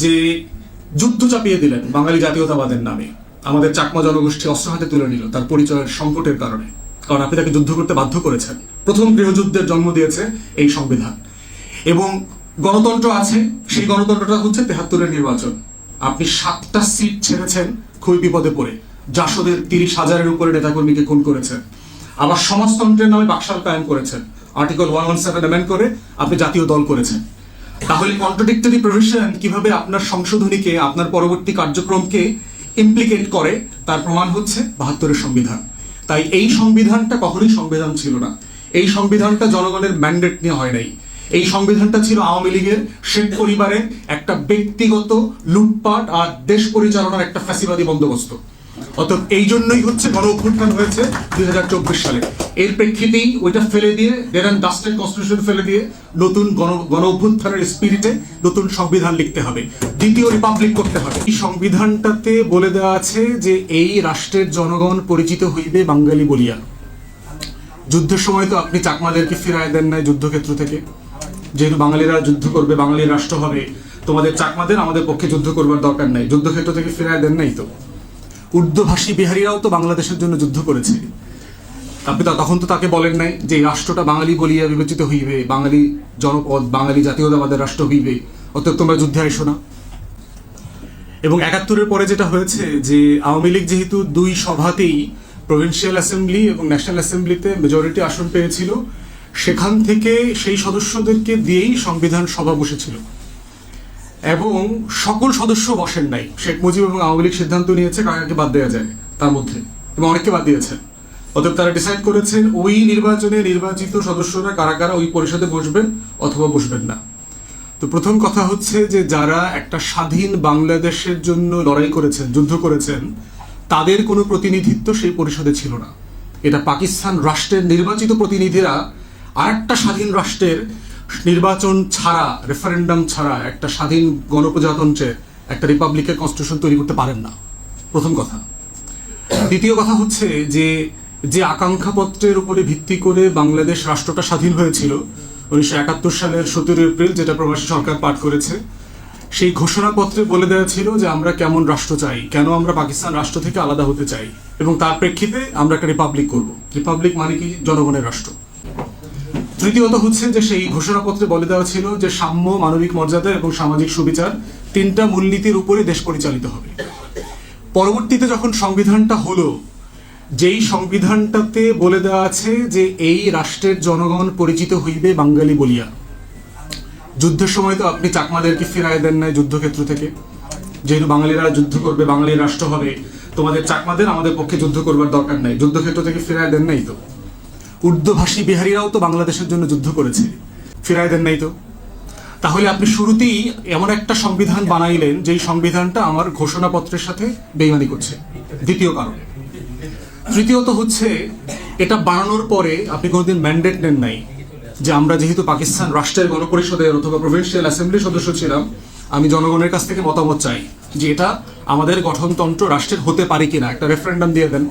যে যুদ্ধ চাপিয়ে দিলেন বাঙালি জাতীয়তাবাদের নামে, আমাদের চাকমা জনগোষ্ঠী অস্ত্র হাতে তুলে নিল তার পরিচয়ের সংকটের কারণে, কারণ আপনি তাকে যুদ্ধ করতে বাধ্য করেছেন। প্রথম গৃহযুদ্ধের জন্ম দিয়েছে এই সংবিধান, এবং গণতন্ত্র আছে, সেই গণতন্ত্রটা হচ্ছে ৭৩-এর নির্বাচন। আপনি ৭টা সিট ছেড়েছেন খুবই বিপদে পড়ে, জাসদের ৩০,০০০-এর উপরে নেতাকর্মীকে খুন করেছেন, আবার সমাজতন্ত্রের নামে বাকশাল কায়েম করেছেন, আর্টিকেল 117 অ্যামেন্ড করে আপনি জাতীয় দল করেছেন। তাহলে কন্ট্রাডিক্টরি প্রভিশন কিভাবে আপনার সংশোধনীকে, আপনার পরবর্তী কার্যক্রমকে ইমপ্লিকেট করে তার প্রমাণ হচ্ছে ৭২-এর সংবিধান। তাই এই সংবিধানটা কখনোই সংবিধান ছিল না, এই সংবিধানটা জনগণের ম্যান্ডেট নিয়ে হয় নাই, এই সংবিধানটা ছিল আওয়ামী লীগের শেখ পরিবারের একটা ব্যক্তিগত লুটপাট আর দেশ পরিচালনার একটা ফ্যাসিবাদী বন্দোবস্ত। অতএব এই জন্যই হচ্ছে গণ অভ্যুত্থান হয়েছে ২০২৪ সালে। এর প্রেক্ষিতেই ওইটা ফেলে দিয়ে, ডেড অ্যান্ড ডাস্টেড কনস্টিটিউশন ফেলে দিয়ে নতুন গণ অভ্যুত্থানের স্পিরিটে নতুন সংবিধান লিখতে হবে, দ্বিতীয় রিপাবলিক করতে হবে। এই সংবিধানটাতে বলে দেওয়া আছে যে এই রাষ্ট্রের জনগণ পরিচিত হইবে বাঙালি বলিয়া। যুদ্ধের সময় তো আপনি চাকমাদেরকে ফিরায় দেন নাই যুদ্ধক্ষেত্র থেকে, যেহেতু বাঙালিরা যুদ্ধ করবে, বাঙালির রাষ্ট্র হবে, তোমাদের চাকমাদের আমাদের পক্ষে যুদ্ধ করবার দরকার নাই, যুদ্ধক্ষেত্র থেকে ফিরায় দেন নাই তো। উর্দুভাষী বিহারীরাও তো বাংলাদেশের জন্য যুদ্ধ করেছে, আপনি তখন তো তাকে বলেন নাই যে এই রাষ্ট্রটা বাঙালি বলিয়া বিবেচিত হইবে, বাঙালি জনপদ, বাঙালি জাতীয়তাবাদের রাষ্ট্র হইবে, অতএব তোমরা যুদ্ধে আইসো না। এবং ৭১-এর পরে যেটা হয়েছে যে আওয়ামী লীগ যেহেতু দুই সভাতেই, প্রভিন্সিয়াল অ্যাসেম্বলি এবং ন্যাশনাল অ্যাসেম্বলিতে মেজরিটি আসন পেয়েছিল, সেখান থেকে সেই সদস্যদেরকে দিয়েই সংবিধান সভা বসেছিল, এবং সকল সদস্য বসেন নাই। শেখ মুজিব এবং আওয়ামী লীগ সিদ্ধান্ত নিয়েছে কাকে বাদ দেওয়া যায় তার মধ্যে, এবং অনেককে বাদ দিয়েছেন। অতএব তারা ডিসাইড করেছেন ওই নির্বাচনে নির্বাচিত সদস্যরা কারা কারা ওই পরিষদে বসবেন অথবা বসবেন না। তো প্রথম কথা হচ্ছে যে যারা একটা স্বাধীন বাংলাদেশের জন্য লড়াই করেছেন, যুদ্ধ করেছেন, তাদের কোনো প্রতিনিধিত্ব সেই পরিষদে ছিল না। এটা পাকিস্তান রাষ্ট্রের নির্বাচিত প্রতিনিধিরা আরেকটা স্বাধীন রাষ্ট্রের নির্বাচন ছাড়া, রেফারেন্ডাম ছাড়া একটা স্বাধীন গণপ্রজাতন্ত্রের একটা রিপাবলিকের কনস্টিটিউশন তৈরি করতে পারেন না, প্রথম কথা। দ্বিতীয় কথা হচ্ছে যে যে আকাঙ্ক্ষাপত্রের উপরে ভিত্তি করে বাংলাদেশ রাষ্ট্রটা স্বাধীন হয়েছিল ১৯৭১ সালের ১৭ এপ্রিল, যেটা প্রবাসী সরকার পাঠ করেছে, সেই ঘোষণাপত্রে বলে দেওয়া ছিল যে আমরা কেমন রাষ্ট্র চাই, কেন আমরা পাকিস্তান রাষ্ট্র থেকে আলাদা হতে চাই, এবং তার প্রেক্ষিতে আমরা একটা রিপাবলিক করব। রিপাবলিক মানে কি? জনগণের রাষ্ট্র। তৃতীয়ত হচ্ছে যে সেই ঘোষণাপত্রে বলে দেওয়া ছিল যে সাম্য, মানবিক মর্যাদা এবং সামাজিক সুবিচার, তিনটা মূলনীতির উপরে দেশ পরিচালিত হবে। পরবর্তীতে যখন সংবিধানটা হলো, যেই সংবিধানটাতে বলে দেওয়া আছে যে এই রাষ্ট্রের জনগণ পরিচিত হইবে বাঙালি বলিয়া, যুদ্ধের সময় তো আপনি চাকমাদেরকে ফিরায় দেন নাই যুদ্ধক্ষেত্র থেকে, যেহেতু বাঙালিরা যুদ্ধ করবে, বাঙালির রাষ্ট্র হবে, তোমাদের চাকমাদের আমাদের পক্ষে যুদ্ধ করবার দরকার নাই, যুদ্ধক্ষেত্র থেকে ফিরায় দেন নাই তো। উর্দুভাষী বিহারীরাও তো বাংলাদেশের জন্য যুদ্ধ করেছে, ফিরায় দেন নাই তো। তাহলে আপনি শুরুতেই এমন একটা সংবিধান বানাইলেন যেই সংবিধানটা আমার ঘোষণাপত্রের সাথে বেইমানি করছে, দ্বিতীয় কারণ। তৃতীয়ত হচ্ছে এটা বানানোর পরে আপনি কোনোদিন ম্যান্ডেট নেন নাই যে আমরা যেহেতু পাকিস্তান রাষ্ট্রের গণপরিষদের অথবা প্রভিন্সিয়াল অ্যাসেম্বলির সদস্য ছিলাম, আমি জনগণের কাছ থেকে মতামত চাই যে এটা আমাদের গঠনতন্ত্র রাষ্ট্রের হতে পারে কিনা, একটা রেফারেন্ডাম দিয়ে দেন।